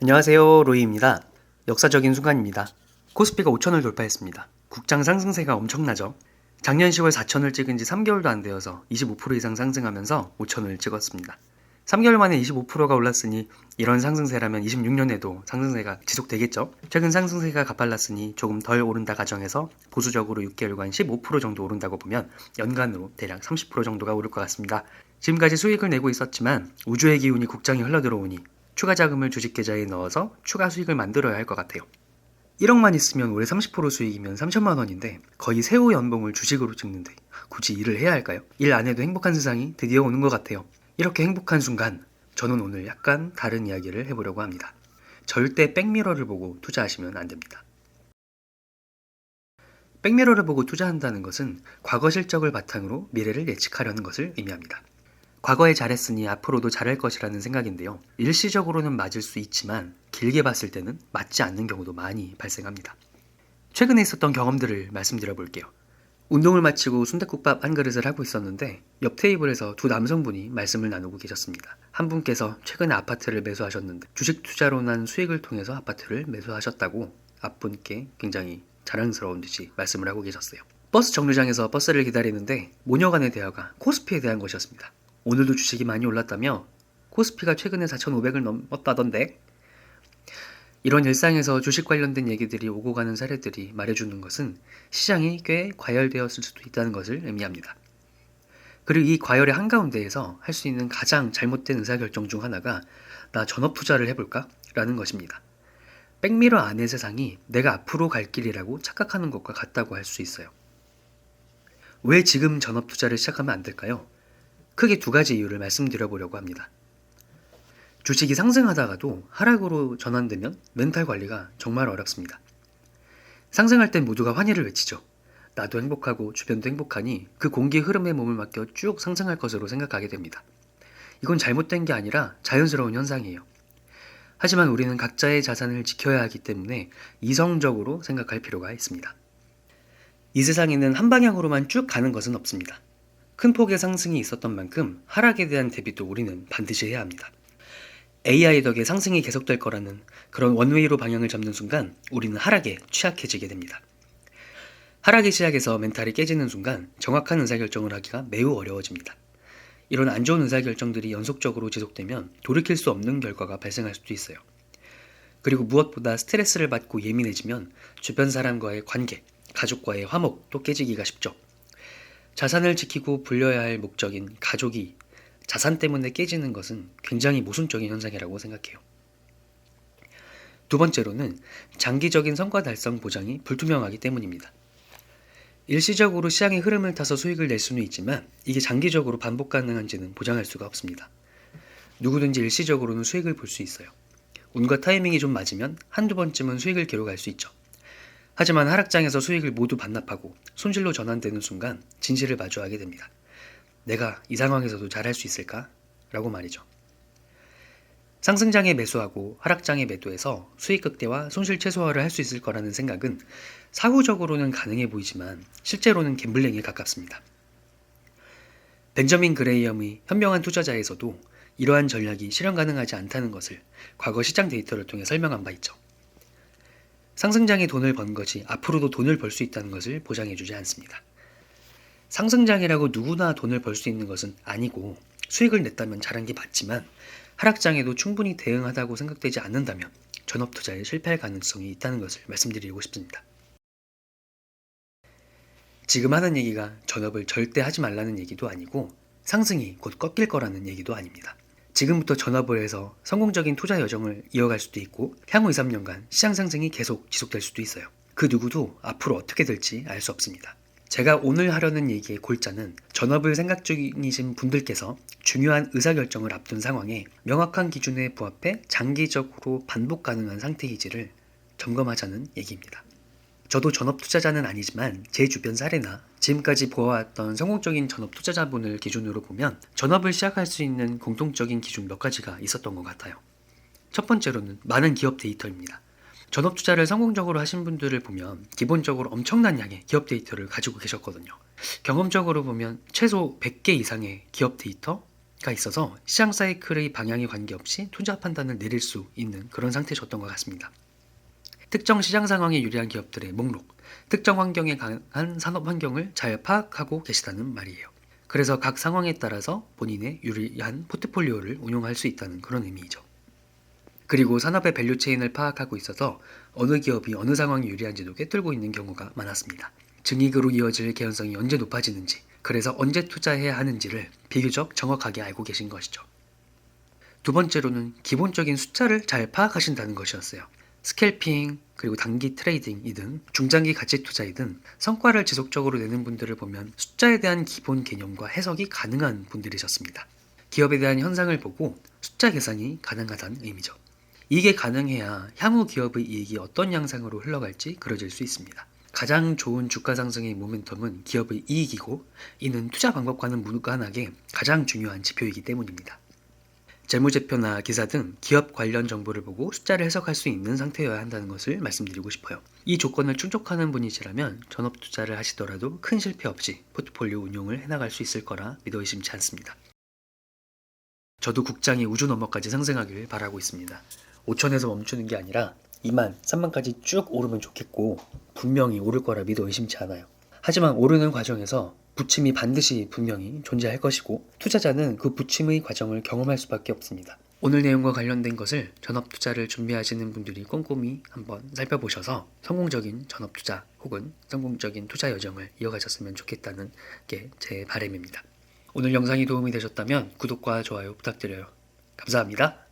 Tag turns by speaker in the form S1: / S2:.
S1: 안녕하세요, 로이입니다. 역사적인 순간입니다. 코스피가 5천을 돌파했습니다. 국장 상승세가 엄청나죠? 작년 10월 4천을 찍은 지 3개월도 안 되어서 25% 이상 상승하면서 5천을 찍었습니다. 3개월 만에 25%가 올랐으니 이런 상승세라면 26년에도 상승세가 지속되겠죠? 최근 상승세가 가팔랐으니 조금 덜 오른다 가정해서 보수적으로 6개월간 15% 정도 오른다고 보면 연간으로 대략 30% 정도가 오를 것 같습니다. 지금까지 수익을 내고 있었지만 우주의 기운이 국장에 흘러들어오니 추가 자금을 주식 계좌에 넣어서 추가 수익을 만들어야 할 것 같아요. 1억만 있으면 올해 30% 수익이면 3천만 원인데 거의 세후 연봉을 주식으로 찍는데 굳이 일을 해야 할까요? 일 안 해도 행복한 세상이 드디어 오는 것 같아요. 이렇게 행복한 순간 저는 오늘 약간 다른 이야기를 해보려고 합니다. 절대 백미러를 보고 투자하시면 안 됩니다. 백미러를 보고 투자한다는 것은 과거 실적을 바탕으로 미래를 예측하려는 것을 의미합니다. 과거에 잘했으니 앞으로도 잘할 것이라는 생각인데요. 일시적으로는 맞을 수 있지만 길게 봤을 때는 맞지 않는 경우도 많이 발생합니다. 최근에 있었던 경험들을 말씀드려 볼게요. 운동을 마치고 순댓국밥 한 그릇을 하고 있었는데 옆 테이블에서 두 남성분이 말씀을 나누고 계셨습니다. 한 분께서 최근에 아파트를 매수하셨는데 주식 투자로 난 수익을 통해서 아파트를 매수하셨다고 앞분께 굉장히 자랑스러운 듯이 말씀을 하고 계셨어요. 버스 정류장에서 버스를 기다리는데 모녀 간의 대화가 코스피에 대한 것이었습니다. 오늘도 주식이 많이 올랐다며 코스피가 최근에 4,500을 넘었다던데. 이런 일상에서 주식 관련된 얘기들이 오고 가는 사례들이 말해주는 것은 시장이 꽤 과열되었을 수도 있다는 것을 의미합니다. 그리고 이 과열의 한가운데에서 할 수 있는 가장 잘못된 의사결정 중 하나가 나 전업 투자를 해볼까? 라는 것입니다. 백미러 안의 세상이 내가 앞으로 갈 길이라고 착각하는 것과 같다고 할 수 있어요. 왜 지금 전업 투자를 시작하면 안 될까요? 크게 두 가지 이유를 말씀드려보려고 합니다. 주식이 상승하다가도 하락으로 전환되면 멘탈 관리가 정말 어렵습니다. 상승할 땐 모두가 환희를 외치죠. 나도 행복하고 주변도 행복하니 그 공기 흐름에 몸을 맡겨 쭉 상승할 것으로 생각하게 됩니다. 이건 잘못된 게 아니라 자연스러운 현상이에요. 하지만 우리는 각자의 자산을 지켜야 하기 때문에 이성적으로 생각할 필요가 있습니다. 이 세상에는 한 방향으로만 쭉 가는 것은 없습니다. 큰 폭의 상승이 있었던 만큼 하락에 대한 대비도 우리는 반드시 해야 합니다. AI 덕에 상승이 계속될 거라는 그런 원웨이로 방향을 잡는 순간 우리는 하락에 취약해지게 됩니다. 하락이 시작해서 멘탈이 깨지는 순간 정확한 의사결정을 하기가 매우 어려워집니다. 이런 안 좋은 의사결정들이 연속적으로 지속되면 돌이킬 수 없는 결과가 발생할 수도 있어요. 그리고 무엇보다 스트레스를 받고 예민해지면 주변 사람과의 관계, 가족과의 화목도 깨지기가 쉽죠. 자산을 지키고 불려야 할 목적인 가족이 자산 때문에 깨지는 것은 굉장히 모순적인 현상이라고 생각해요. 두 번째로는 장기적인 성과 달성 보장이 불투명하기 때문입니다. 일시적으로 시장의 흐름을 타서 수익을 낼 수는 있지만 이게 장기적으로 반복 가능한지는 보장할 수가 없습니다. 누구든지 일시적으로는 수익을 볼 수 있어요. 운과 타이밍이 좀 맞으면 한두 번쯤은 수익을 기록할 수 있죠. 하지만 하락장에서 수익을 모두 반납하고 손실로 전환되는 순간 진실을 마주하게 됩니다. 내가 이 상황에서도 잘할 수 있을까? 라고 말이죠. 상승장에 매수하고 하락장에 매도해서 수익 극대화, 손실 최소화를 할 수 있을 거라는 생각은 사후적으로는 가능해 보이지만 실제로는 갬블링에 가깝습니다. 벤저민 그레이엄의 현명한 투자자에서도 이러한 전략이 실현 가능하지 않다는 것을 과거 시장 데이터를 통해 설명한 바 있죠. 상승장에 돈을 번 것이 앞으로도 돈을 벌 수 있다는 것을 보장해주지 않습니다. 상승장이라고 누구나 돈을 벌 수 있는 것은 아니고 수익을 냈다면 잘한 게 맞지만 하락장에도 충분히 대응하다고 생각되지 않는다면 전업투자에 실패할 가능성이 있다는 것을 말씀드리고 싶습니다. 지금 하는 얘기가 전업을 절대 하지 말라는 얘기도 아니고 상승이 곧 꺾일 거라는 얘기도 아닙니다. 지금부터 전업을 해서 성공적인 투자 여정을 이어갈 수도 있고 향후 2, 3년간 시장 상승이 계속 지속될 수도 있어요. 그 누구도 앞으로 어떻게 될지 알 수 없습니다. 제가 오늘 하려는 얘기의 골자는 전업을 생각 중이신 분들께서 중요한 의사결정을 앞둔 상황에 명확한 기준에 부합해 장기적으로 반복 가능한 상태이지를 점검하자는 얘기입니다. 저도 전업 투자자는 아니지만 제 주변 사례나 지금까지 보아왔던 성공적인 전업 투자자분을 기준으로 보면 전업을 시작할 수 있는 공통적인 기준 몇 가지가 있었던 것 같아요. 첫 번째로는 많은 기업 데이터입니다. 전업 투자를 성공적으로 하신 분들을 보면 기본적으로 엄청난 양의 기업 데이터를 가지고 계셨거든요. 경험적으로 보면 최소 100개 이상의 기업 데이터, 있어서 시장 사이클의 방향에 관계없이 투자 판단을 내릴 수 있는 그런 상태셨던 것 같습니다. 특정 시장 상황에 유리한 기업들의 목록, 특정 환경에 강한 산업 환경을 잘 파악하고 계시다는 말이에요. 그래서 각 상황에 따라서 본인의 유리한 포트폴리오를 운용할 수 있다는 그런 의미이죠. 그리고 산업의 밸류체인을 파악하고 있어서 어느 기업이 어느 상황이 유리한지도 꿰뚫고 있는 경우가 많았습니다. 증익으로 이어질 개연성이 언제 높아지는지, 그래서 언제 투자해야 하는지를 비교적 정확하게 알고 계신 것이죠. 두 번째로는 기본적인 숫자를 잘 파악하신다는 것이었어요. 스캘핑, 그리고 단기 트레이딩이든 중장기 가치 투자이든 성과를 지속적으로 내는 분들을 보면 숫자에 대한 기본 개념과 해석이 가능한 분들이셨습니다. 기업에 대한 현상을 보고 숫자 계산이 가능하다는 의미죠. 이게 가능해야 향후 기업의 이익이 어떤 양상으로 흘러갈지 그려질 수 있습니다. 가장 좋은 주가 상승의 모멘텀은 기업의 이익이고, 이는 투자 방법과는 무관하게 가장 중요한 지표이기 때문입니다. 재무제표나 기사 등 기업 관련 정보를 보고 숫자를 해석할 수 있는 상태여야 한다는 것을 말씀드리고 싶어요. 이 조건을 충족하는 분이시라면 전업 투자를 하시더라도 큰 실패 없이 포트폴리오 운용을 해나갈 수 있을 거라 믿어 의심치 않습니다. 저도 국장이 우주 너머까지 상승하길 바라고 있습니다. 5천에서 멈추는 게 아니라 2만, 3만까지 쭉 오르면 좋겠고, 분명히 오를 거라 믿어 의심치 않아요. 하지만 오르는 과정에서 부침이 반드시 분명히 존재할 것이고, 투자자는 그 부침의 과정을 경험할 수밖에 없습니다. 오늘 내용과 관련된 것을 전업 투자를 준비하시는 분들이 꼼꼼히 한번 살펴보셔서 성공적인 전업 투자 혹은 성공적인 투자 여정을 이어가셨으면 좋겠다는 게 제 바람입니다. 오늘 영상이 도움이 되셨다면 구독과 좋아요 부탁드려요. 감사합니다.